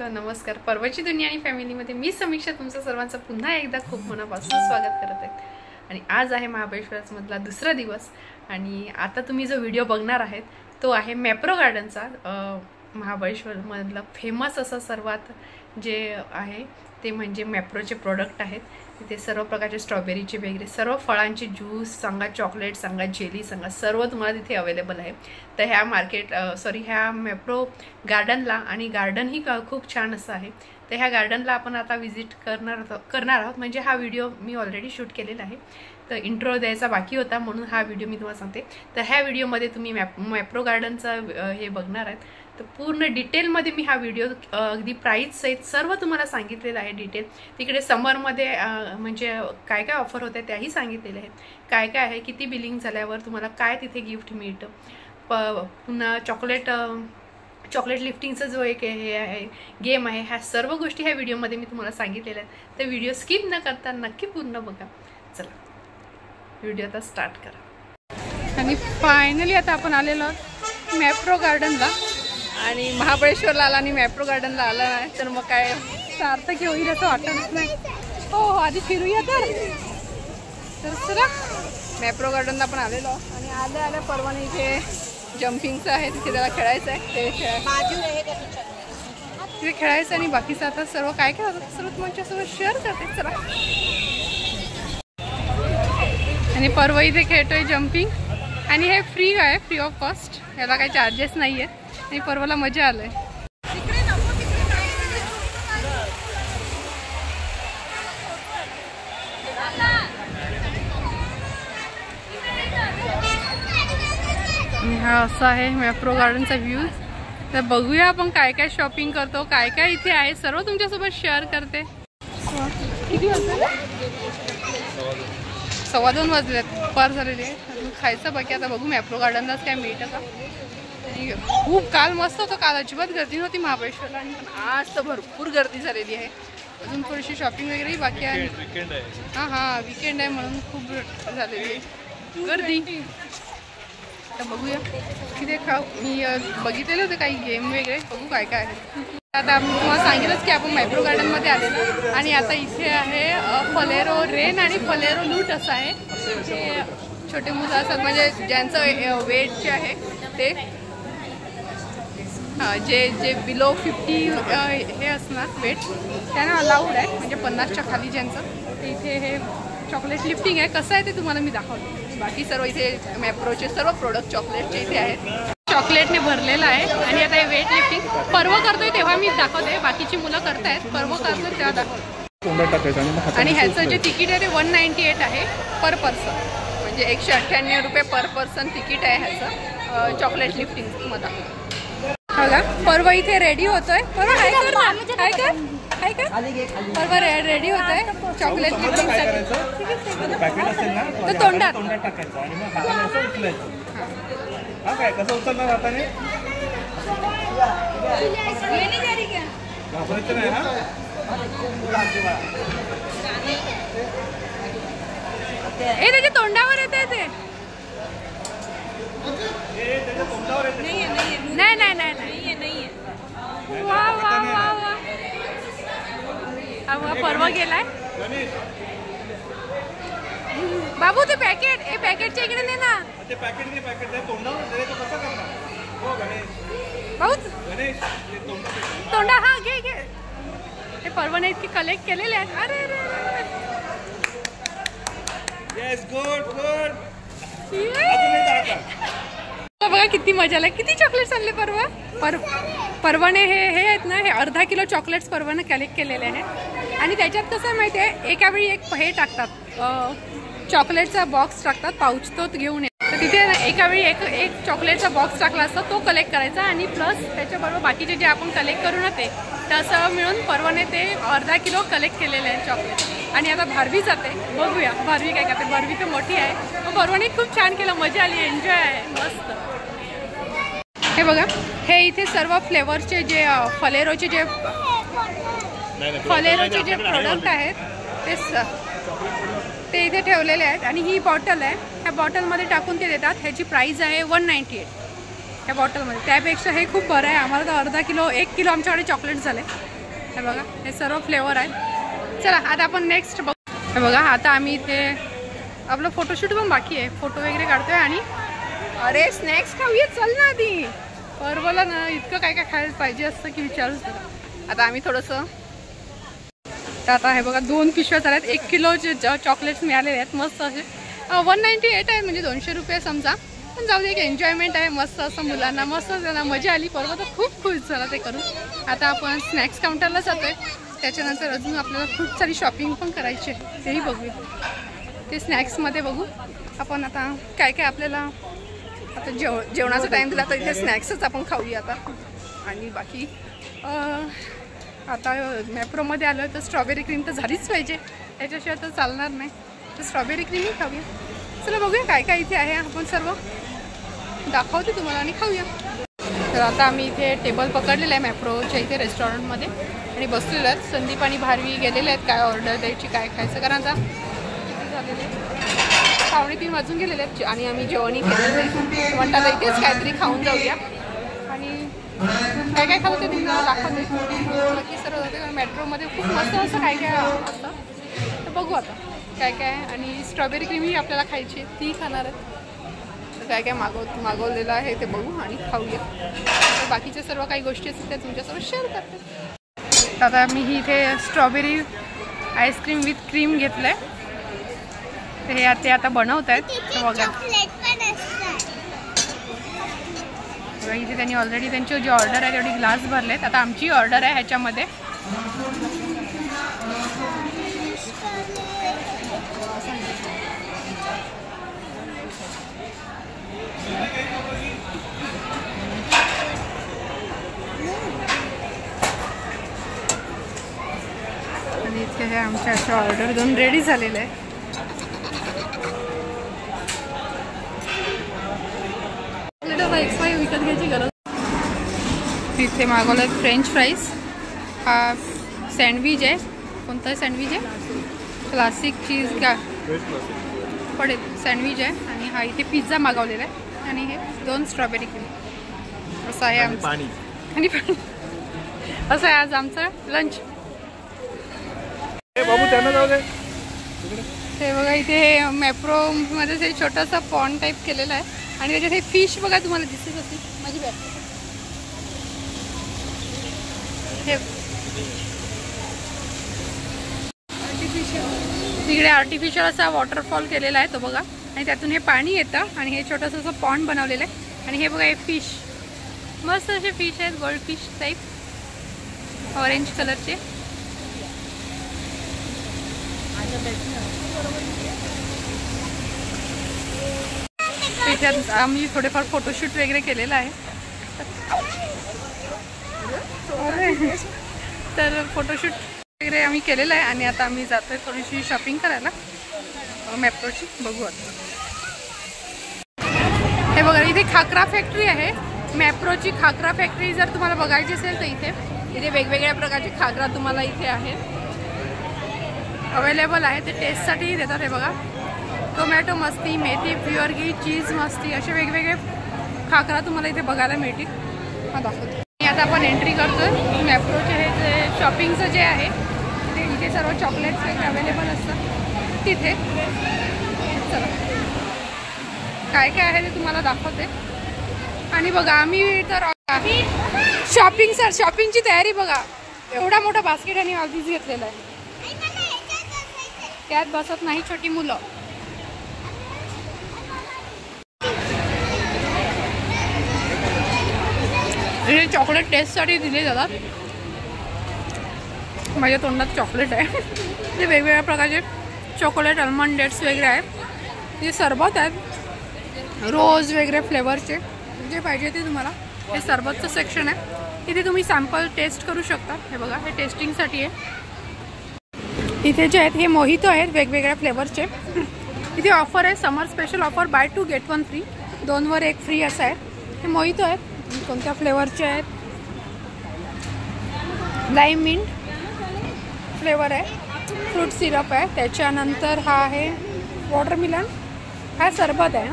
नमस्कार, पर्वची दुनिया आणि फॅमिलीमध्ये मी समीक्षा तुमचं सर्वांचं पुन्हा एकदा खूप मनापासून स्वागत करत आहे। आणि आज आहे महाबळेश्वरमधला दुसरा दिवस आणि आता तुम्ही जो व्हिडिओ बघणार आहात तो आहे मॅप्रो गार्डनचा। महाबळेश्वरमधला फेमस असं सर्वात जे आहे ते म्हणजे मॅप्रोचे प्रोडक्ट आहेत। तिथे सर्व प्रकारचे स्ट्रॉबेरीचे वगैरे सर्व फळांचे ज्यूस सांगा, चॉकलेट सांगा, जेली सांगा, सर्व तुम्हाला तिथे अवेलेबल आहे। तर ह्या मॅप्रो गार्डनला आणि गार्डन ही खूप छान असं आहे। तर ह्या गार्डनला आपण आता विजिट करणार आहोत। म्हणजे हा व्हिडिओ मी ऑलरेडी शूट केलेला आहे, तर इंट्रो द्यायचा बाकी होता म्हणून हा व्हिडिओ मी तुम्हाला सांगते। तर ह्या व्हिडिओमध्ये तुम्ही मॅप्रो गार्डनचा हे बघणार आहेत। तर पूर्ण डिटेलमध्ये मी हा व्हिडिओ अगदी प्राइस सहित सर्व तुम्हाला सांगितलेलं आहे डिटेल। तिकडे समरमध्ये म्हणजे काय काय ऑफर होते त्याही सांगितलेले आहेत, काय काय आहे, किती बिलिंग झाल्यावर तुम्हाला काय तिथे गिफ्ट मिळतं, पुन्हा चॉकलेट लिफ्टिंगचा जो एक हे आहे गेम आहे, ह्या सर्व गोष्टी ह्या व्हिडिओमध्ये मी तुम्हाला सांगितलेल्या आहेत। तर व्हिडिओ स्किप न करता नक्की पूर्ण बघा। चला व्हिडिओ आता स्टार्ट करा। आणि फायनली आता आपण आलेलो आहोत मॅप्रो गार्डनला आणि महाबळेश्वरला आला आणि मॅप्रो गार्डनला आला नाही तर मग काय सार्थक होईल असं वाटत नाही। हो आधी फिरूया तर चला मॅप्रो गार्डनला आपण आलेलो आणि आल्या परवाने इथे जम्पिंगचं आहे, तिथे त्याला खेळायचं आहे, तिथे खेळायचं आणि बाकीचं आता सर्व काय काय होतं सर्व तुमच्यासोबत शेअर करते। चला आणि पर्व इथे खेळतोय जम्पिंग आणि हे फ्री आहे, फ्री ऑफ कॉस्ट, याला काही चार्जेस नाही आहेत आणि पर्वला मजा आलंय। हा असा आहे मॅप्रो गार्डनचा व्ह्यू। तर बघूया आपण काय काय शॉपिंग करतो, काय काय इथे आहे, सर्व तुमच्यासोबत शेअर करते। किती वाजले? 2:15 वाजलेत, दुपार झालेली आहे, अजून खायचं बाकी। आता बघू मॅप्रो गार्डनलाच काय मिळतं का। खूप काल मस्त होतं, काल अजिबात गर्दी नव्हती महाबळेश्वरला आणि पण आज तर भरपूर गर्दी झालेली आहे। अजून थोडीशी शॉपिंग वगैरे बाकी आहे। हां वीकेंड आहे म्हणून खूप झालेली आहे गर्दी। तर बघूया किती मी बघितलेले होते काही गेम वगैरे, बघू काय काय आहे। आता तुम्हाला सांगितलंच की आपण मॅप्रो गार्डनमध्ये आलेलो आणि आता इथे आहे फलेरो रेन आणि फलेरो लूट असं आहे। ते छोटे मुलं असतात म्हणजे ज्यांचं वेट जे आहे ते जे बिलो 50 हे असणार वेट त्यांना अलाउड आहे, म्हणजे 50च्या खाली ज्यांचं ते इथे हे चॉकलेट लिफ्टिंग आहे। कसं आहे ते तुम्हाला मी दाखवतो। बाकी सर्व इथे मॅप्रोचे सर्व प्रोडक्ट चॉकलेटचे इथे आहेत, चॉकलेटने भरलेलं आहे। आणि आता हे वेट लिफ्टिंग पर्व करतोय तेव्हा मी दाखवते, बाकीची मुलं करतायत, पर्व करतोय तेव्हा दाखवते। आणि ह्याचं जे तिकीट आहे ते 198 आहे पर पर्सन, म्हणजे 198 रुपये पर पर्सन तिकीट आहे ह्याचं चॉकलेट लिफ्टिंग मध्ये। बघा पर्व इथे रेडी होतोय, पर्व हाय कर पर्व रेडी होतोय चॉकलेट लिफ्टिंगसाठी। तर तोंडात टाकायचं आणि मग हाताने उचलायचं। हा काय कसं उचलणार हाताने? घाबरायचं नाही हा। ए त्याच्या तोंडावर येते ते, नाही। वा वा वा वा पर्व गेलाय बाबू। ते पॅकेटच्या इकडे नाही ना, ते पॅकेट भाऊ तोंडा। हा घे हे पर्वने इतकी कलेक्ट केलेले आहेत। अरे बघा किती मजा आली, किती चॉकलेट्स आणले पर्वने हे आहेत ना, हे अर्धा किलो चॉकलेट्स पर्वने कलेक्ट केलेले आहेत। आणि त्याच्यात कसं माहिती आहे, एका वेळी एक हे टाकतात, चॉकलेटचा बॉक्स टाकतात, पाऊच तो घेऊन येतात। तर तिथे एका वेळी एक चॉकलेटचा बॉक्स टाकला असता तो कलेक्ट करायचा आणि प्लस त्याच्याबरोबर बाकीचे जे आपण कलेक्ट करू ना ते तसं मिळून पर्वने ते अर्धा किलो कलेक्ट केलेले आहेत चॉकलेट। आणि आता भारवी जाते, बघूया भारवी काय करते। भारवी तर मोठी आहे, मग पर्वने खूप छान केलं, मजा आली, एन्जॉय आहे मस्त। हे बघा हे इथे सर्व फ्लेवरचे जे फलेरोचे जे प्रोडक्ट आहेत ते ते इथे ठेवलेले आहेत आणि ही बॉटल आहे, ह्या बॉटलमध्ये टाकून ते देतात. ह्याची प्राईस आहे 198 ह्या बॉटलमध्ये. त्यापेक्षा हे खूप बरं आहे. आम्हाला तर अर्धा किलो 1 किलो आमच्याकडे चॉकलेट झाले. हे बघा हे सर्व फ्लेवर आहेत. चला आता आपण नेक्स्ट बघू. हे बघा आता आम्ही इथे आपलं फोटोशूट पण बाकी आहे, फोटो वगैरे काढतोय आणि अरे स्नॅक्स खाऊया चल ना आधी. परवाला ना इतकं काय काय खायला पाहिजे असतं की विचारूच नका. आता आम्ही थोडंसं आता हे बघा 2 पिशव्या झाल्यात. 1 किलोचे चॉकलेट्स मिळालेले आहेत मस्त असे. 198 आहे म्हणजे 200 रुपये समजा. पण जाऊ दे एक एन्जॉयमेंट आहे मस्त असं मुलांना मस्त त्यांना मजा आली. परवा तर खूप खुश झाला ते करून. आता आपण स्नॅक्स काउंटरला जातोय. त्याच्यानंतर अजून आपल्याला खूप सारी शॉपिंग पण करायची आहे तेही बघूया. ते स्नॅक्समध्ये बघू आपण आता काय काय आपल्याला. आता जेवणाचा टाईम दिला तर इथे स्नॅक्सच आपण खाऊया आता. आणि बाकी आता मॅप्रोमध्ये आलं तर स्ट्रॉबेरी क्रीम तर झालीच पाहिजे, त्याच्याशिवाय तर चालणार नाही. तर स्ट्रॉबेरी क्रीमही खाऊया. चला बघूया काय काय इथे आहे. आपण सर्व दाखवते तुम्हाला आणि खाऊया. तर आता आम्ही इथे टेबल पकडलेलं आहे मॅप्रोच्या इथे रेस्टॉरंटमध्ये आणि बसलेलो आहेत. संदीप आणि भारवी गेलेले आहेत काय ऑर्डर द्यायची काय खायचं. कारण आता झालेले 2:45 वाजून गेलेले आहेत आणि आम्ही जेवणही केलेलं आहे. म्हणतात इथेच काहीतरी खाऊन जाऊया आणि काय काय खाऊ ते तुम्हाला दाखवते. बाकी सर्व जाते कारण मेट्रोमध्ये खूप मस्त असं काय काय असतं. तर बघू आता काय काय. आणि स्ट्रॉबेरी क्रीमही आपल्याला खायची आहे ती खाणार आहेत. तर काय काय मागवलेलं आहे ते बघू आणि खाऊया. तर बाकीच्या सर्व काही गोष्टी असतील त्या तुमच्यासोबत शेअर करते. आता मी ही इथे स्ट्रॉबेरी आईस्क्रीम विथ क्रीम घेतलं आहे. हे ते आता बनवत आहेत. बघा इथे त्यांनी ऑलरेडी त्यांची जी ऑर्डर आहे तेवढी ग्लास भरले आहेत. आता आमची ऑर्डर आहे ह्याच्यामध्ये. आणि इथे हे आमच्या अशा ऑर्डर 2 रेडी झालेले आहे. विकत घ्यायची गरज. इथे मागवलं फ्रेंच फ्राईज. हा सँडविच आहे. कोणता सँडविच आहे? क्लासिक चीज का पडेल सँडविच आहे. आणि हा इथे पिझ्झा मागवलेला आहे. आणि हे 2 स्ट्रॉबेरी क्रीम असं आहे आमचं. आणि पाणी असं आहे आज आमचं लंच. हे बघा इथे हे मॅप्रोमध्ये हे छोटासा पॉन्ड टाईप केलेला आहे आणि त्याच्यात हे फिश बघा तुम्हाला दिसत असेल माझी बॅग. हे तिकडे आर्टिफिशियल असा वॉटरफॉल केलेला आहे तो बघा. आणि त्यातून हे पाणी येतं आणि हे छोटंसं असं पॉन्ड बनवलेलं आहे. आणि हे बघा हे फिश मस्त असे फिश आहेत गोल्ड फिश टाईप ऑरेंज कलरचे. त्याच्यात आम्ही थोडेफार फोटोशूट वगैरे केलेलं आहे. तर फोटोशूट वगैरे आम्ही केलेलं आहे आणि आता आम्ही जातोय थोडीशी शॉपिंग करायला मॅप्रोची. बघू आता. हे बघा इथे खाकरा फॅक्टरी आहे. मॅप्रोची खाकरा फॅक्टरी जर तुम्हाला बघायची असेल तर इथे वेगवेगळ्या प्रकारचे खाकरा तुम्हाला इथे आहेत अवेलेबल आहे. ते टेस्टसाठी देतात. हे बघा टोमॅटो मस्ती, मेथी, प्युअर घी, चीज मस्ती असे वेगवेगळे खाकरा तुम्हाला इथे बघायला मिळतील. हा दाखवतो. आता आपण एंट्री करतोय मॅप्रोचे हे जे शॉपिंगचं जे आहे ते इथे सर्व चॉकलेट्स वगैरे अवेलेबल असतात तिथे. चला काय काय आहे ते तुम्हाला दाखवते. आणि बघा आम्ही तर शॉपिंगची तयारी बघा. एवढा मोठा बास्केट आणि आधीच घेतलेला आहे. त्यात बसत नाही छोटी मुलं. हे चॉकलेट टेस्टसाठी दिले जातात. माझ्या तोंडात चॉकलेट आहे. ते वेगवेगळ्या प्रकारचे चॉकलेट आल्मंड डेट्स वगैरे आहेत. हे सरबत आहेत रोज वगैरे फ्लेवरचे जे पाहिजे ते तुम्हाला. हे सरबतचं सेक्शन आहे. इथे तुम्ही सॅम्पल टेस्ट करू शकता. हे बघा हे टेस्टिंगसाठी आहे. इथे जे आहेत हे मोहितो आहेत वेगवेगळ्या फ्लेवरचे. इथे ऑफर आहे summer special offer buy 2 get 1 free. 2 वर 1 फ्री असं आहे. हे मोहितो आहेत कोणत्या फ्लेवरचे आहेत. लाईम मिंट फ्लेवर आहे. फ्रूट सिरप आहे. त्याच्यानंतर हा आहे वॉटरमिलन हा सरबत आहे.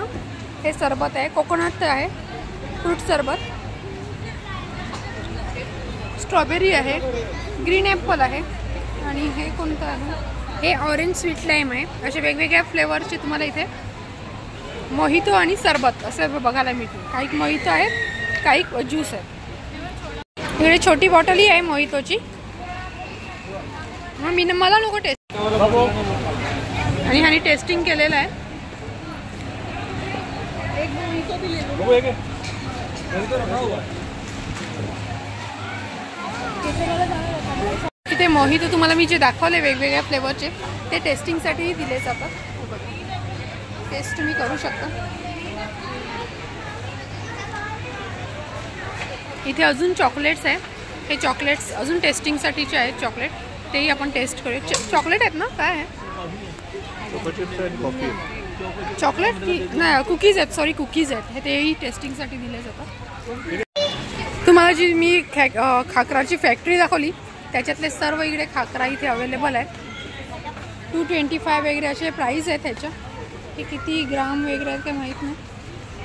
हे सरबत आहे, कोकोनट आहे, फ्रूट सरबत, स्ट्रॉबेरी आहे, ग्रीन ॲपल आहे आणि हे कोणतं आहे, हे ऑरेंज स्वीट लाईम आहे. असे वेगवेगळ्या फ्लेवरचे तुम्हाला इथे मोहितो आणि सरबत असं बघायला मिळते. काही मोहितो आहेत, काही ज्यूस आहे. इकडे छोटी बॉटलही आहे मोहितोची. मला नको टेस्ट. आणि ह्याने टेस्टिंग केलेलं आहे. इथे मोहितो तुम्हाला मी जे दाखवले वेगवेगळ्या फ्लेवरचे ते टेस्टिंगसाठीही दिले जातात. टेस्ट तुम्ही करू शकता. इथे अजून चॉकलेट्स आहे. हे चॉकलेट्स अजून टेस्टिंगसाठीचे आहेत चॉकलेट. तेही आपण टेस्ट करूया. चॉकलेट आहेत ना, काय आहे? चॉकलेट की नाही, कुकीज आहेत. सॉरी, कुकीज आहेत. हे तेही टेस्टिंगसाठी दिले जातात. तुम्हाला जी मी खाकराची फॅक्टरी दाखवली त्याच्यातले सर्व इकडे खाकरा इथे अवेलेबल आहेत. 225 वगैरे असे प्राईस आहेत ह्याच्या. हे किती ग्राम वगैरे आहेत काय माहीत नाही.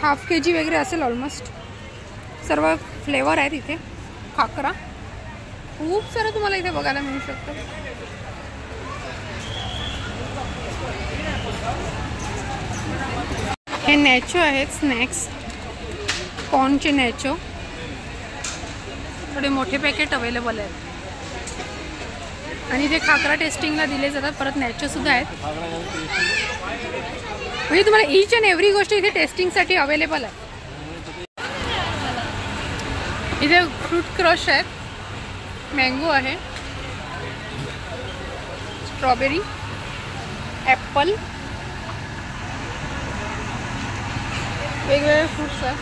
हाफ kg वगैरे असेल ऑलमोस्ट. सर्व फ्लेवर आहेत इथे. खाकरा खूप सारं तुम्हाला इथे बघायला मिळू शकतं. हे नॅचो आहेत, स्नॅक्स, कॉर्नचे नॅचो. थोडे मोठे पॅकेट अवेलेबल आहेत. आणि ते खाकरा टेस्टिंगला दिले जातात. परत नॅचो सुद्धा आहेत. म्हणजे तुम्हाला ईच अँड एव्हरी गोष्ट इथे टेस्टिंगसाठी अवेलेबल आहे. इथे फ्रूट क्रश आहेत, मँगो आहे, स्ट्रॉबेरी, ॲपल, वेगवेगळे फ्रूट्स आहेत.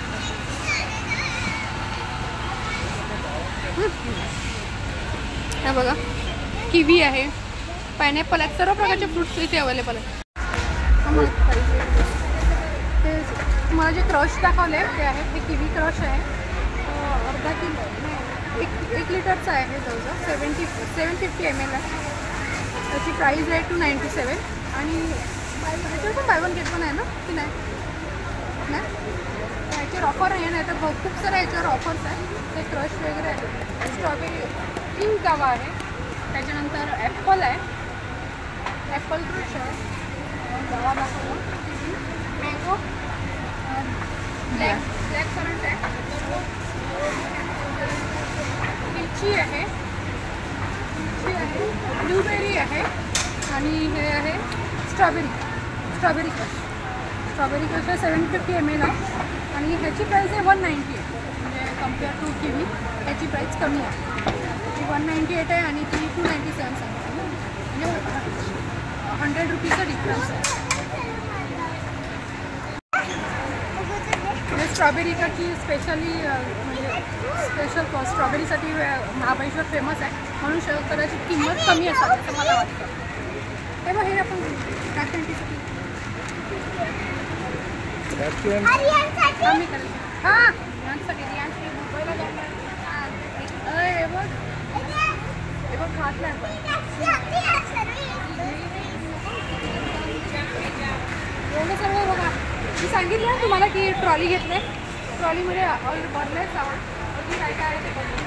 हे बघा, किवी आहे, पायनॅपल आहेत. सर्व प्रकारचे फ्रूट्स इथे अवेलेबल आहेत. ते तुम्हाला जे क्रश दाखवले ते आहेत, ते किवी क्रश आहे. अर्धा किलो, एक लिटरचं आहे हे. जवळजवळ 750 ml आहे. त्याची प्राईस आहे 297. आणि त्याच्यावर पण बाय वन गेट वन आहे ना, की नाही? याच्यावर ऑफर आहे. नाही तर खूप साऱ्या याच्यावर ऑफर्स आहे. ते क्रश वगैरे आहे. स्ट्रॉबेरी, पिंक गावा आहे. त्याच्यानंतर ॲपल आहे, ॲपल क्रश आहे, गावा दाखवलं, मँगो, ब्लॅक करंट आहे, लिची आहे, ब्लूबेरी आहे आणि हे आहे स्ट्रॉबेरी क्रश. स्ट्रॉबेरी क्रश आहे 750 ml आहे. आणि ह्याची प्राईस आहे 198. म्हणजे कम्पेअर टू किवी ह्याची प्राईस कमी आहे. ती 198 आहे आणि ती 297 सांगते. म्हणजे 100 रुपीजचा डिफरन्स आहे. म्हणजे स्ट्रॉबेरी कडची स्पेशली म्हणजे स्पेशल स्ट्रॉबेरीसाठी महाबळेश्वर फेमस आहे. म्हणून कदाचित किंमत कमी असावी असं मला वाटतं. तेव्हा हे आपण ॲक्टिव्हिटीसाठी कमी करेल. हां, यांसाठी मुंबईला जाणार. हे बघ खात नाही पण एवढं सर्व बघा. मी सांगितलं ना तुम्हाला की ट्रॉली घेतले. ट्रॉलीमध्ये भरले सामान. काय काय आहे ते बघायचं.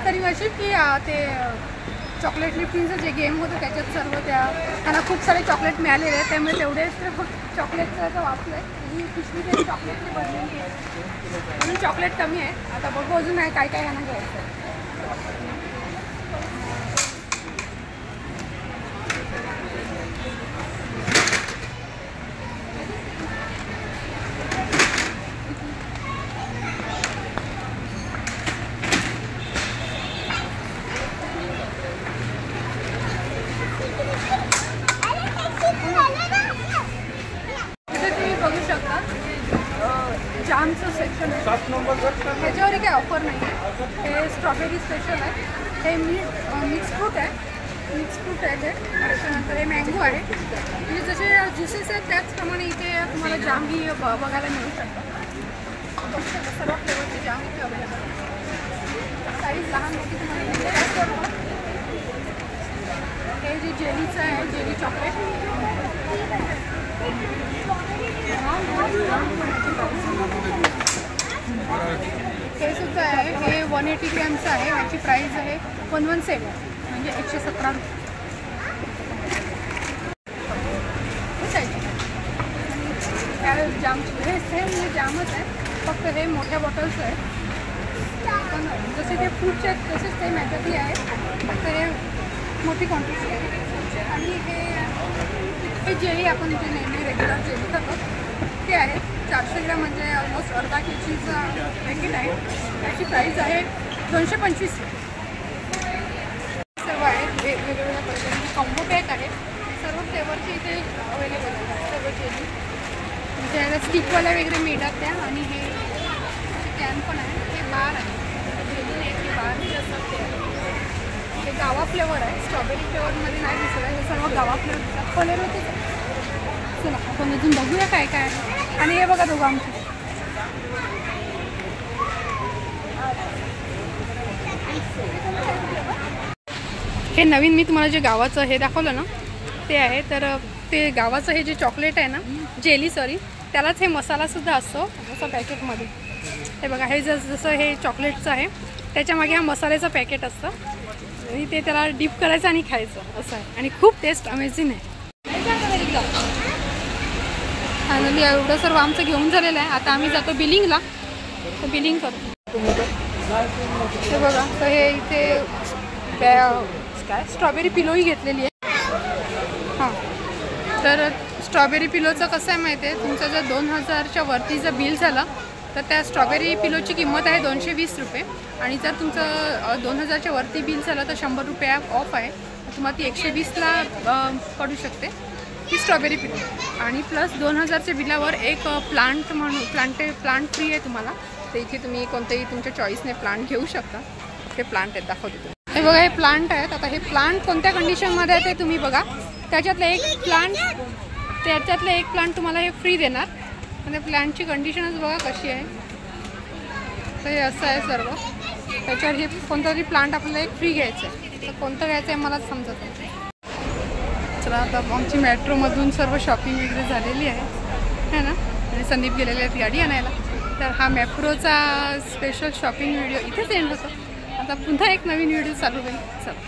तरी अशी की ते चॉकलेट लिफ्टिंगचं जे गेम होतं त्याच्यात सर्व त्यांना खूप सारे चॉकलेट मिळालेले आहेत. त्यामुळे तेवढेच चॉकलेटचं असं वाचलं आहे. ही पिशवी तरी चॉकलेटने भरलेली आहे म्हणून चॉकलेट कमी आहे. आता बघू अजून आहे काय काय यांना घ्यायचं आहे. जामचं सेक्शन आहे. ह्याच्यावर काही ऑफर नाही आहे. हे स्ट्रॉबेरी स्पेशल आहे. हे मिक्स फ्रूट आहे. ते त्याच्यानंतर हे मँगो आहे. म्हणजे जसे ज्युसेस आहेत त्याचप्रमाणे इथे तुम्हाला जाम ही बघायला मिळू शकतं. सर्व फ्लेवरचे जाम इथे अवेलेबल आहे. साईज लहान मोठी तुम्हाला हे जे हे सुद्धा आहे, हे 180 ग्रॅमचं आहे. ह्याची प्राईस आहे 117 म्हणजे 117 रुपये. जाम हे सेम म्हणजे जामच आहे, फक्त हे मोठ्या बॉटल्स आहे. पण जसे ते फ्रूटचे आहेत तसेच ते मॅगती आहे, फक्त हे मोठी क्वांटिटी आहे. आणि हे जेली आपण जे नेहमी रेग्युलर जेली खातो ते आहे 400 ग्रॅम म्हणजे ऑलमोस्ट अर्धा केजीचं पॅकेट आहे. त्याची प्राईस आहे 225. सर्व आहेत वेगवेगळ्या प्रकारचे कॉम्बो पॅक आहे. सर्व फ्लेवरचे इथे अवेलेबल आहेत. सर्व जेली म्हणजे स्टिकवाल्या वगैरे मिळतात त्या. आणि हे कॅन पण आहे. हे बार आहे, बार जे असतात ते हे गावा फ्लेवर आहे. स्ट्रॉबेरी फ्लेवरमध्ये नाही दिसत आहे. हे सर्व गावा फ्लेवर दिसतात. कलर होते. चला आपण अजून बघूया काय काय आहे. आणि हे बघा दोघं आमचे हे नवीन मी तुम्हाला जे गावाचं हे दाखवलं ना ते आहे. तर ते गावाचं हे जे चॉकलेट आहे ना, जेली सॉरी, त्यालाच हे मसालासुद्धा असतो असं पॅकेटमध्ये. हे बघा, हे जसं हे चॉकलेटचं आहे त्याच्यामागे हा मसाल्याचं पॅकेट असतं आणि ते त्याला डीप करायचं आणि खायचं असं आहे. आणि खूप टेस्ट अमेझिंग आहे. फायनली एवढं सर्व आमचं घेऊन झालेलं आहे. आता आम्ही जातो बिलिंगला, तर बिलिंग करतो. हे बघा, तर हे इथे काय स्ट्रॉबेरी पिलोही घेतलेली आहे. हां, तर स्ट्रॉबेरी पिलोचं कसं आहे माहिती आहे, तुमचं जर 2000च्या वरती जर बिल झालं तर त्या स्ट्रॉबेरी पिलोची किंमत आहे 220 रुपये. आणि जर तुमचं 2000च्या वरती बिल झालं तर 100 रुपये ऑफ आहे. तुम्हाला ती 120ला पडू शकते ती स्ट्रॉबेरी पिलो. आणि प्लस 2000च्या बिलावर एक प्लांट म्हणून प्लांट फ्री आहे तुम्हाला. तर इथे तुम्ही कोणतेही तुमच्या चॉईसने प्लांट घेऊ शकता. ते प्लांट आहेत, दाखवते तुम्ही. हे बघा, हे प्लांट आहेत. आता हे प्लांट कोणत्या कंडिशनमध्ये आहे ते तुम्ही बघा. त्याच्यातलं एक प्लांट तुम्हाला हे फ्री देणार. आणि प्लांटची कंडिशनच बघा कशी आहे. तर हे असं आहे सर्व. त्याच्यावर हे कोणतं तरी प्लांट आपल्याला एक फ्री घ्यायचं आहे. तर कोणतं घ्यायचं आहे मलाच समजत नाही. चला, आता आमची मेट्रोमधून सर्व शॉपिंग वगैरे झालेली आहे ना. आणि संदीप गेलेले आहेत गाडी आणायला. तर हा मेट्रोचा स्पेशल शॉपिंग व्हिडिओ इथेच एंड होतो. आता पुन्हा एक नवीन व्हिडिओ चालू होईल. चला.